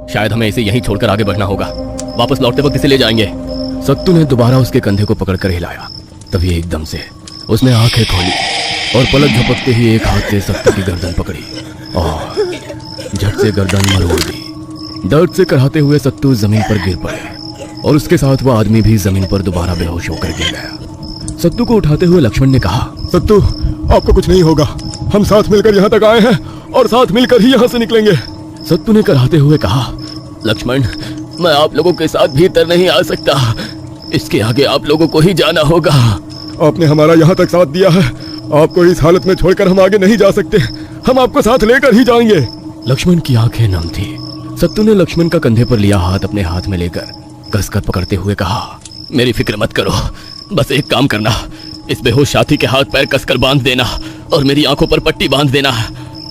शायद हमें इसे यहीं छोड़कर आगे बढ़ना होगा। वापस लौटते वक्त इसे ले जाएंगे। सत्तू ने दोबारा उसके कंधे को पकड़कर हिलाया। तभी एकदम से उसने आंखें खोली और पलक झपकते ही एक हाथ से सत्तू की गर्दन पकड़ी और झट से गर्दन मरोड़ दी। दर्द से कराहते हुए सत्तू जमीन पर गिर पड़े और उसके साथ वह आदमी भी जमीन पर दोबारा बेहोश होकर गिर गया। सत्तू को उठाते हुए लक्ष्मण ने कहा, सत्तू, आपको कुछ नहीं होगा। हम साथ मिलकर यहाँ तक आए हैं और साथ मिलकर ही यहाँ से निकलेंगे। सत्तू ने कराहते हुए कहा, लक्ष्मण, मैं आप लोगों के साथ भीतर नहीं आ सकता। इसके आगे आप लोगों को ही जाना होगा। आपने हमारा यहाँ तक साथ दिया है, आपको इस हालत में छोड़कर हम आगे नहीं जा सकते। हम आपको साथ लेकर ही जाएंगे। लक्ष्मण की आंखें नम थी। सत्तू ने लक्ष्मण का कंधे पर लिया हाथ अपने हाथ में लेकर कसकर पकड़ते हुए कहा, मेरी फिक्र मत करो, बस एक काम करना, इस बेहोश साथी के हाथ पैर कसकर बांध देना और मेरी आंखों पर पट्टी बांध देना।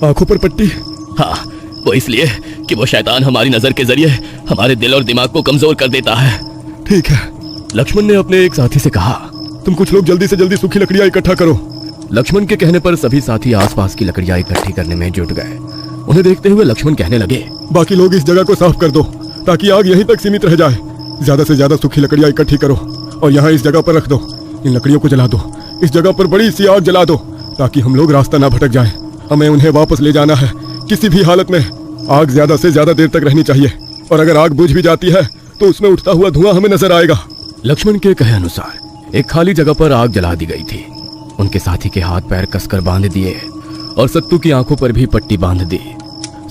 आंखों पर पट्टी? हाँ, वो इसलिए कि वो शैतान हमारी नजर के जरिए हमारे दिल और दिमाग को कमजोर कर देता है। ठीक है। लक्ष्मण ने अपने एक साथी से कहा, तुम कुछ लोग जल्दी से जल्दी सूखी लकड़ियां इकट्ठा करो। लक्ष्मण के कहने पर सभी साथी आसपास की लकड़ियां इकट्ठी करने में जुट गए। उन्हें देखते हुए लक्ष्मण कहने लगे, बाकी लोग इस जगह को साफ कर दो ताकि आग यहीं तक सीमित रह जाए। ज्यादा से ज्यादा सूखी लकड़ियां इकट्ठी करो और यहाँ इस जगह पर रख दो। इन लकड़ियों को जला दो। इस जगह पर बड़ी सी आग जला दो ताकि हम लोग रास्ता ना भटक जाएं। हमें उन्हें वापस ले जाना है। किसी भी हालत में आग ज्यादा से ज्यादा देर तक रहनी चाहिए और अगर आग बुझ भी जाती है तो उसमें उठता हुआ धुआं हमें नजर आएगा। लक्ष्मण के कहे अनुसार एक खाली जगह पर आग जला दी गई थी। उनके साथी के हाथ पैर कसकर बांध दिए और सत्तू की आंखों पर भी पट्टी बांध दी।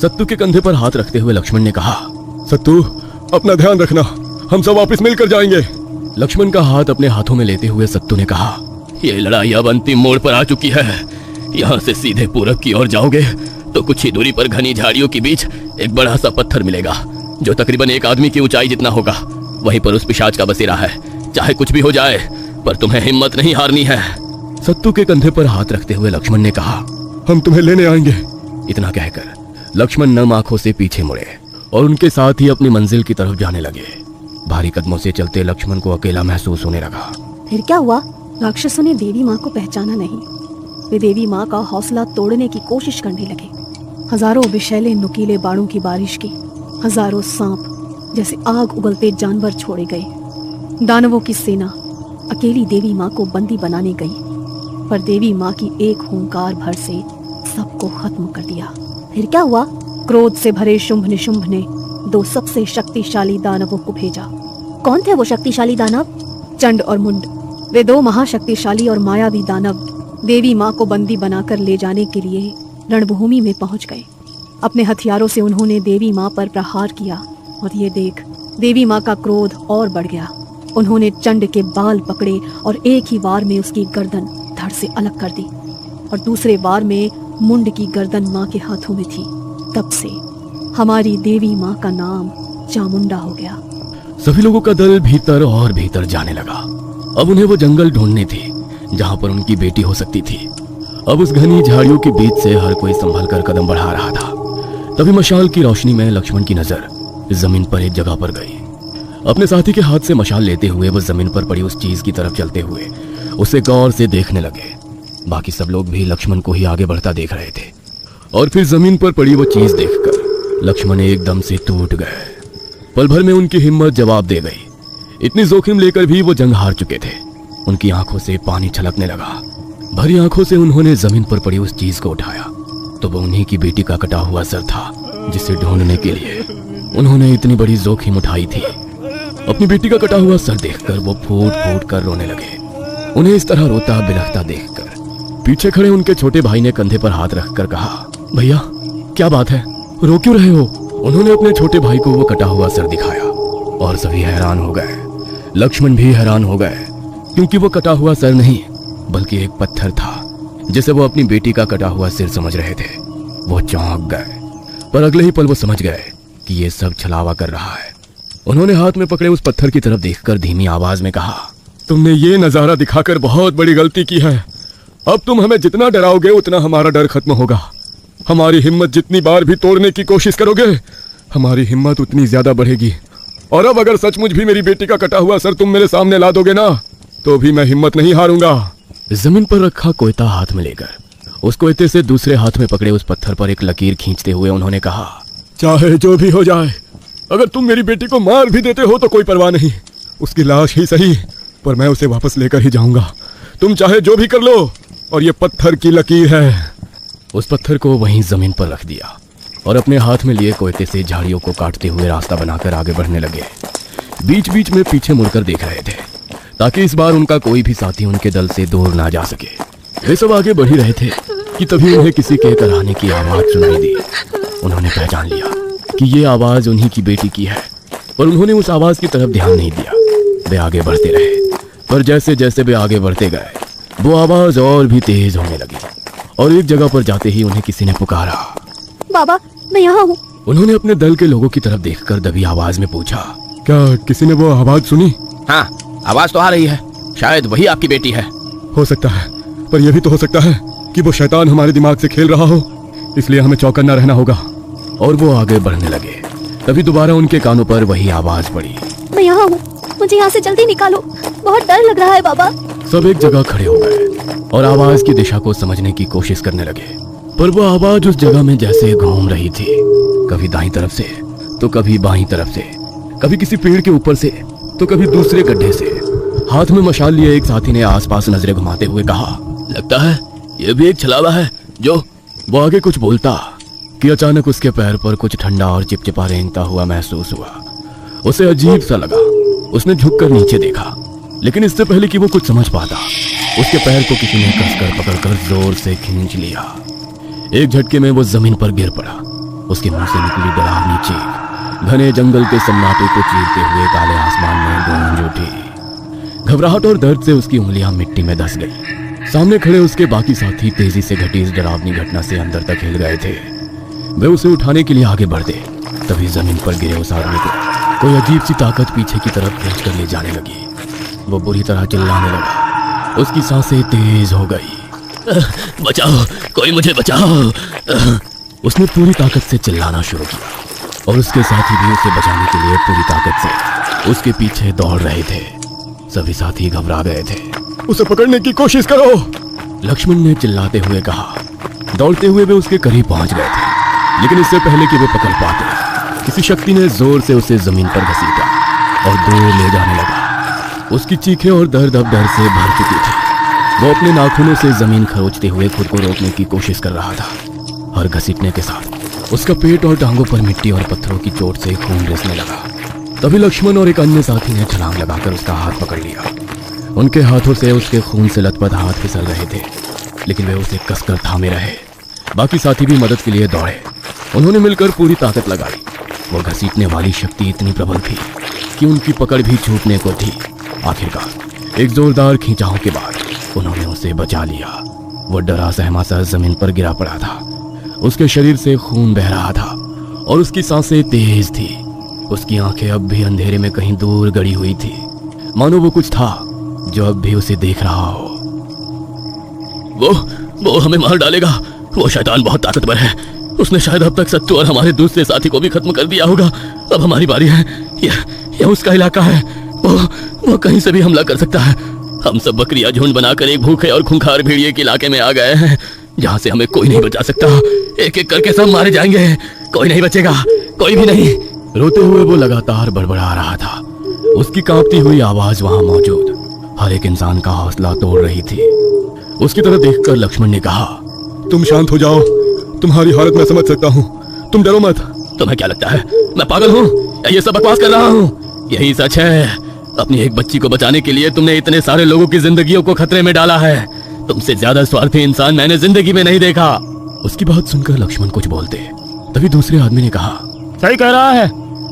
सत्तू के कंधे पर हाथ रखते हुए लक्ष्मण ने कहा, सत्तू, अपना ध्यान रखना, हम सब वापस मिलकर जाएंगे। लक्ष्मण का हाथ अपने हाथों में लेते हुए सत्तू ने कहा, ये लड़ाई अब अंतिम मोड़ पर आ चुकी है। यहाँ से सीधे पूरब की ओर जाओगे तो कुछ ही दूरी पर घनी झाड़ियों के बीच एक बड़ा सा पत्थर मिलेगा जो तकरीबन एक आदमी की ऊंचाई जितना होगा। वहीं पर उस पिशाच का बसेरा है। चाहे कुछ भी हो जाए पर तुम्हें हिम्मत नहीं हारनी है। सत्तू के कंधे पर हाथ रखते हुए लक्ष्मण ने कहा, हम तुम्हें लेने आएंगे। इतना कहकर लक्ष्मण नम आंखों से पीछे मुड़े और उनके साथ ही अपनी मंजिल की तरफ जाने लगे। भारी कदमों से चलते लक्ष्मण को अकेला महसूस होने लगा। फिर क्या हुआ? राक्षसों ने देवी माँ को पहचाना नहीं। वे देवी माँ का हौसला तोड़ने की कोशिश करने लगे। हजारों विषैले नुकीले बाणों की बारिश की। हजारों सांप जैसे आग उगलते जानवर छोड़े गए। दानवों की सेना अकेली देवी माँ को बंदी बनाने गई पर देवी माँ की एक हुंकार भर से सबको खत्म कर दिया। फिर क्या हुआ? क्रोध से भरे शुंभ निशुंभ ने दो सबसे शक्तिशाली दानवों को भेजा। कौन थे वो शक्तिशाली दानव? चंड और मुंड। वे दो महाशक्तिशाली और मायावी दानव देवी माँ को बंदी बनाकर ले जाने के लिए रणभूमि में पहुंच गए। अपने हथियारों से उन्होंने देवी माँ पर प्रहार किया और ये देख देवी माँ का क्रोध और बढ़ गया। उन्होंने चंड के बाल पकड़े और एक ही वार में उसकी गर्दन धड़ से अलग कर दी और दूसरे वार में मुंड की गर्दन माँ के हाथों में थी। तब से हमारी देवी माँ का नाम चामुंडा हो गया। सभी लोगों का दल भीतर और भीतर जाने लगा। अब उन्हें वो जंगल ढूंढनी थी जहां पर उनकी बेटी हो सकती थी। अब उस घनी झाड़ियों के बीच से हर कोई संभल कर कदम बढ़ा रहा था। तभी मशाल की रोशनी में लक्ष्मण की नजर जमीन पर एक जगह पर गई। अपने साथी के हाथ से मशाल लेते हुए वो जमीन पर पड़ी उस चीज की तरफ चलते हुए उसे गौर से देखने लगे। बाकी सब लोग भी लक्ष्मण को ही आगे बढ़ता देख रहे थे और फिर जमीन पर पड़ी वो चीज देखकर लक्ष्मण एकदम से टूट गए। पल भर में उनकी हिम्मत जवाब दे गई। इतनी जोखिम लेकर भी वो जंग हार चुके थे। उनकी आंखों से पानी छलकने लगा। भरी आंखों से उन्होंने जमीन पर पड़ी उस चीज को उठाया तो वो उन्हीं की बेटी का कटा हुआ सर था जिसे ढूंढने के लिए उन्होंने इतनी बड़ी जोखिम उठाई थी। अपनी बेटी का कटा हुआ सर देखकर वो फूट फूट कर रोने लगे। उन्हें इस तरह रोता बिलखता देखकर पीछे खड़े उनके छोटे भाई ने कंधे पर हाथ रखकर कहा, भैया क्या बात है, रो क्यों रहे हो? उन्होंने अपने छोटे भाई को वो कटा हुआ सर दिखाया और सभी हैरान हो गए। लक्ष्मण भी हैरान हो गए क्योंकि वो कटा हुआ सर नहीं बल्कि एक पत्थर था जिसे वो अपनी बेटी का कटा हुआ सिर समझ रहे थे। वो चौंक गए पर अगले ही पल वो समझ गए कि ये सब छलावा कर रहा है। उन्होंने हाथ में पकड़े उस पत्थर की तरफ देखकर धीमी आवाज में कहा, तुमने ये नजारा दिखाकर बहुत बड़ी गलती की है। अब तुम हमें जितना डराओगे उतना हमारा डर खत्म होगा। हमारी हिम्मत जितनी बार भी तोड़ने की कोशिश करोगे हमारी हिम्मत उतनी ज्यादा बढ़ेगी। और अब अगर सचमुच भी मेरी बेटी का कटा हुआ सर तुम मेरे सामने ला दोगे ना तो भी मैं हिम्मत नहीं हारूंगा। जमीन पर रखा कोयता हाथ में लेकर उस कोयते से दूसरे हाथ में पकड़े उस पत्थर पर एक लकीर खींचते हुए उन्होंने कहा, चाहे जो भी हो जाए अगर तुम मेरी बेटी को मार भी देते हो तो कोई परवाह नहीं, उसकी लाश ही सही, पर मैं उसे वापस लेकर ही जाऊंगा। तुम चाहे जो भी कर लो, और ये पत्थर की लकीर है। उस पत्थर को वहीं जमीन पर रख दिया और अपने हाथ में लिए कोयते से झाड़ियों को काटते हुए रास्ता बनाकर आगे बढ़ने लगे। बीच बीच में पीछे मुड़कर देख रहे थे ताकि इस बार उनका कोई भी साथी उनके दल से दूर ना जा सके। वे सब आगे बढ़ ही रहे थे कि तभी उन्हें किसी के कराहने की आवाज सुनाई दी। उन्होंने पहचान लिया कि ये आवाज उन्हीं की बेटी की है, पर उन्होंने उस आवाज की तरफ ध्यान नहीं दिया। वे आगे बढ़ते रहे, पर जैसे जैसे वे आगे बढ़ते गए वो आवाज और भी तेज होने लगी और एक जगह पर जाते ही उन्हें किसी ने पुकारा। बाबा, मैं यहाँ हूँ। उन्होंने अपने दल के लोगों की तरफ देखकर दबी आवाज में पूछा, क्या किसी ने वो आवाज सुनी? हाँ, आवाज तो आ रही है, शायद वही आपकी बेटी है। हो सकता है, पर यह भी तो हो सकता है कि वो शैतान हमारे दिमाग से खेल रहा हो, इसलिए हमें चौकन्ना रहना होगा। और वो आगे बढ़ने लगे। तभी दोबारा उनके कानों पर वही आवाज पड़ी, मैं यहाँ हूँ, मुझे यहाँ से जल्दी निकालो, बहुत डर लग रहा है बाबा। सब एक जगह खड़े हो गए और आवाज की दिशा को समझने की कोशिश करने लगे, पर वो आवाज उस जगह में जैसे घूम रही थी, कभी दाईं तरफ से तो कभी बाईं तरफ से, कभी किसी पेड़ के ऊपर से तो कभी दूसरे गड्ढे से। हाथ में मशाल लिए एक साथी ने आसपास नजरें घुमाते हुए कहा, लगता है ये भी एक छलावा है जो। वो आगे कुछ बोलता कि अचानक उसके पैर पर कुछ ठंडा और चिपचिपा रेंगता हुआ महसूस हुआ। उसे अजीब सा लगा। उसने झुककर नीचे देखा, लेकिन इससे पहले कि वो कुछ समझ पाता, उसके पैर को किसी ने कसकर पकड़कर जोर से खींच लिया। एक झटके में वो जमीन पर गिर पड़ा। उसके मुंह से निकली डरावनी चीख घने जंगल के सन्नाटे को चीरते हुए काले आसमान में गूंज उठी। घबराहट और दर्द से उसकी उंगलियां मिट्टी में धंस गई। सामने खड़े उसके बाकी साथी तेजी से घटी इस डरावनी घटना से अंदर तक हिल गए थे। वे उसे उठाने के लिए आगे बढ़ते, तभी जमीन पर गिरे उस आदमी को कोई अजीब सी ताकत पीछे की तरफ खींच कर ले जाने लगी। वो बुरी तरह चिल्लाने लगा। उसकी सांसें तेज हो गई। बचाओ, कोई मुझे बचाओ। उसने पूरी ताकत से चिल्लाना शुरू किया और उसके साथी भी उसे बचाने के लिए पूरी ताकत से उसके पीछे दौड़ रहे थे। सभी साथी घबरा गए थे। उसे पकड़ने की कोशिश करो, लक्ष्मण ने चिल्लाते हुए कहा। दौड़ते हुए वे उसके करीब पहुंच गए थे, लेकिन इससे पहले कि वे पकड़ पाते, किसी शक्ति ने जोर से उसे जमीन पर घसीटा और दूर ले जाने लगा। उसकी चीखें और दर्द अब डर से भर चुकी थी। वो अपने नाखूनों से जमीन खरोचते हुए खुद को रोकने की कोशिश कर रहा था। हर घसीटने के साथ उसका पेट और टांगों पर मिट्टी और पत्थरों की चोट से खून रिसने लगा। तभी लक्ष्मण और एक अन्य साथी ने छलांग लगाकर उसका हाथ पकड़ लिया। उनके हाथों से उसके खून से लथपथ हाथ फिसल रहे थे, लेकिन वे उसे कसकर थामे रहे। बाकी साथी भी मदद के लिए दौड़े। उन्होंने मिलकर पूरी ताकत लगाई। वो घसीटने वाली शक्ति इतनी प्रबल थी कि उनकी पकड़ भी छूटने को थी। आखिरकार एक जोरदार खींचाव के बाद उन्होंने उसे बचा लिया। वो डरा सहमा सा जमीन पर गिरा पड़ा था। उसके शरीर से खून बह रहा था और उसकी सांसें तेज थी। उसकी आंखें अब भी अंधेरे में कहीं दूर गड़ी हुई थी, मानो वो कुछ था जो अब भी उसे देख रहा हो। वो हमें मार डालेगा। वो शैतान बहुत ताकतवर है। उसने शायद अब तक सत्तू और हमारे दूसरे साथी को भी खत्म कर दिया होगा। अब हमारी बारी है। यह उसका इलाका है। वो कहीं से भी हमला कर सकता है। हम सब बकरियां झुंड बनाकर एक भूखे और खूंखार भेड़िए के इलाके में आ गए हैं, जहां से हमें कोई नहीं बचा सकता। एक एक करके सब मारे जाएंगे, कोई नहीं बचेगा, कोई भी नहीं। रोते हुए वो लगातार बड़बड़ा रहा था। उसकी कांपती हुई आवाज वहां मौजूद हर एक इंसान का हौसला तोड़ रही थी। उसकी तरफ देखकर लक्ष्मण ने कहा, तुम शांत हो जाओ, तुम्हारी हालत मैं समझ सकता हूँ, तुम डरो मत। तुम्हें क्या लगता है मैं पागल हूँ या ये सब बकवास कर रहा हूँ? यही सच है। अपनी एक बच्ची को बचाने के लिए तुमने इतने सारे लोगों की जिंदगियों को खतरे में डाला है। तुमसे ज्यादा स्वार्थी इंसान मैंने जिंदगी में नहीं देखा। उसकी बात सुनकर लक्ष्मण कुछ बोलते, तभी दूसरे आदमी ने कहा, सही कह रहा है।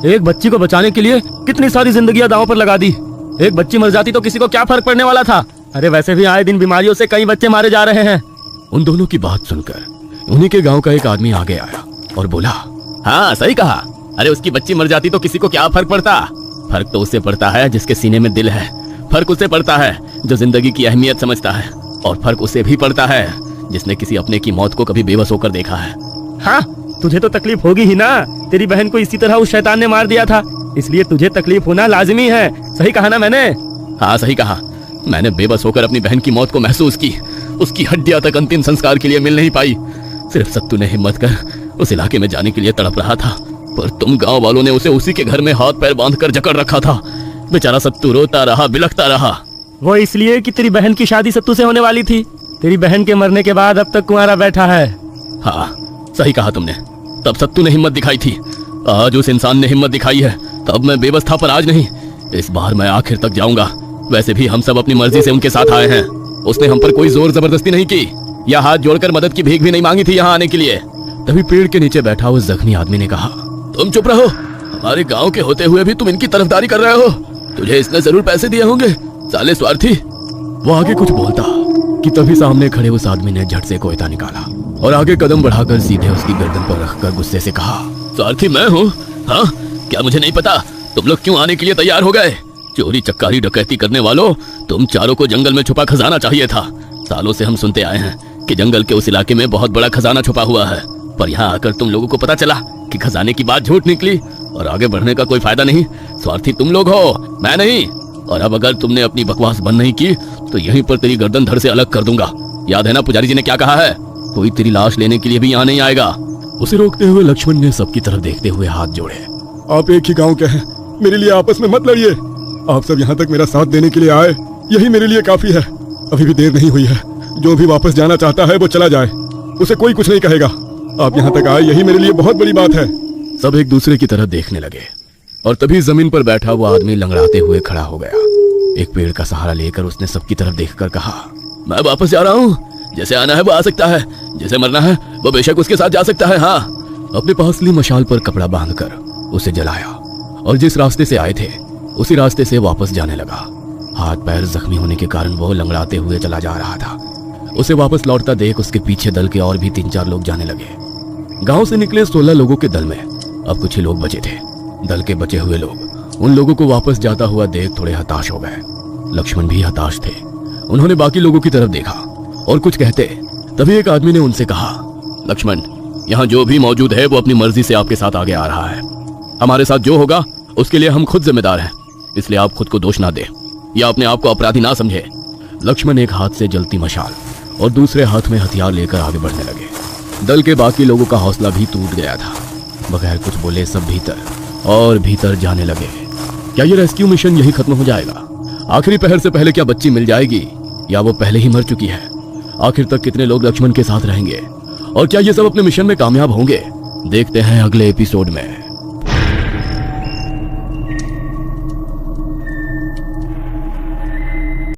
एक बच्ची को बचाने के लिए कितनी सारी जिंदगियां दांव पर लगा दी। एक बच्ची मर जाती तो किसी को क्या फर्क पड़ने वाला था। अरे वैसे भी आए दिन बीमारियों से कई बच्चे मारे जा रहे हैं। उन दोनों की बात सुनकर उन्हीं के गांव का एक आदमी आगे आया और बोला, हाँ सही कहा। अरे उसकी बच्ची मर जाती तो किसी को क्या फर्क पड़ता। फर्क तो उससे पड़ता है जिसके सीने में दिल है। फर्क उससे पड़ता है जो जिंदगी की अहमियत समझता है। और फर्क उसे भी पड़ता है जिसने किसी अपने की मौत को कभी बेबस होकर देखा है। हाँ, तुझे तो तकलीफ होगी ही ना। तेरी बहन को इसी तरह उस शैतान ने मार दिया था, इसलिए तुझे तकलीफ होना लाजिमी है। सही कहा ना मैंने? हाँ सही कहा। मैंने बेबस होकर अपनी बहन की मौत को महसूस की। उसकी हड्डियां तक अंतिम संस्कार के लिए मिल नहीं पाई। सिर्फ सत्तू ने हिम्मत कर उस इलाके में जाने के लिए तड़प रहा था। पर तुम गांव वालों ने उसे उसी के घर में हाथ पैर बांध कर जकड़ रखा था। बेचारा सत्तू रोता रहा, बिलखता रहा। वो इसलिए कि तेरी बहन की शादी सत्तू से होने वाली थी। तेरी बहन के मरने के बाद अब तक कुंवारा बैठा है। हाँ, सही कहा तुमने। तब सत्तू ने हिम्मत दिखाई थी, आज उस इंसान ने हिम्मत दिखाई है। तब मैं बेबस था, पर आज नहीं। इस बार मैं आखिर तक जाऊंगा। वैसे भी हम सब अपनी मर्जी से उनके साथ आए हैं। उसने हम पर कोई जोर जबरदस्ती नहीं की या हाथ जोड़कर मदद की भीख भी नहीं मांगी थी यहाँ आने के लिए। तभी पेड़ के नीचे बैठा उस जख्मी आदमी ने कहा, तुम चुप रहो। हमारे गांव के होते हुए भी तुम इनकी तरफदारी कर रहे हो। तुझे इसने जरूर पैसे दिए होंगे, साले स्वार्थी। वो आगे कुछ बोलता कि तभी सामने खड़े उस आदमी ने झट से कोयता निकाला और आगे कदम बढ़ाकर सीधे उसकी गर्दन पर रखकर गुस्से से कहा, स्वार्थी मैं हूँ? हाँ, क्या मुझे नहीं पता तुम लोग क्यों आने के लिए तैयार हो गए? चोरी चक्कारी डकैती करने वालों, तुम चारों को जंगल में छुपा खजाना चाहिए था। सालों से हम सुनते आए हैं कि जंगल के उस इलाके में बहुत बड़ा खजाना छुपा हुआ है, पर यहाँ आकर तुम लोगों को पता चला कि खजाने की बात झूठ निकली और आगे बढ़ने का कोई फायदा नहीं। स्वार्थी तुम लोग हो, मैं नहीं। और अब अगर तुमने अपनी बकवास बंद नहीं की तो यहीं पर तेरी गर्दन धड़ से अलग कर दूंगा। याद है ना पुजारी जी ने क्या कहा है? कोई तेरी लाश लेने के लिए भी यहाँ नहीं आएगा। उसे रोकते हुए लक्ष्मण ने सबकी तरफ देखते हुए हाथ जोड़े। आप एक ही गांव के हैं, मेरे लिए आपस में मत लड़िए। आप सब यहाँ तक मेरा साथ देने के लिए आए, यही मेरे लिए काफी है। अभी भी देर नहीं हुई है। जो भी वापस जाना चाहता है वो चला जाए, उसे कोई कुछ नहीं कहेगा। आप यहाँ तक आए, यही मेरे लिए बहुत बड़ी बात है। सब एक दूसरे की तरफ देखने लगे और तभी जमीन पर बैठा वो आदमी लंगड़ाते हुए खड़ा हो गया। एक पेड़ का सहारा लेकर उसने सबकी तरफ देखकर कहा, मैं वापस जा रहा हूँ। जैसे आना है वो आ सकता है, जैसे मरना है वो बेशक उसके साथ जा सकता है। हाँ। अपने पास ली मशाल पर कपड़ा बांधकर उसे जलाया और जिस रास्ते से आए थे उसी रास्ते से वापस जाने लगा। हाथ पैर जख्मी होने के कारण वो लंगड़ाते हुए चला जा रहा था। उसे वापस लौटता देख उसके पीछे दल के और भी 3-4 लोग जाने लगे। गांव से निकले 16 लोगों के दल में अब कुछ ही लोग बचे थे। दल के बचे हुए लोग उन लोगों को वापस जाता हुआ देख थोड़े हताश हो गए। लक्ष्मण भी हताश थे। उन्होंने बाकी लोगों की तरफ देखा और कुछ कहते, तभी एक आदमी ने उनसे कहा, लक्ष्मण, यहाँ जो भी मौजूद है वो अपनी मर्जी से आपके साथ आगे आ रहा है। हमारे साथ जो होगा उसके लिए हम खुद जिम्मेदार हैं, इसलिए आप खुद को दोष ना दें या अपने आप को अपराधी ना समझे। लक्ष्मण एक हाथ से जलती मशाल और दूसरे हाथ में हथियार लेकर आगे बढ़ने लगे। दल के बाकी लोगों का हौसला भी टूट गया था। बगैर कुछ बोले सब भीतर और भीतर जाने लगे। क्या ये रेस्क्यू मिशन यही खत्म हो जाएगा? आखिरी पहर से पहले क्या बच्ची मिल जाएगी या वो पहले ही मर चुकी है? आखिर तक कितने लोग लक्ष्मण के साथ रहेंगे और क्या ये सब अपने मिशन में कामयाब होंगे? देखते हैं अगले एपिसोड में।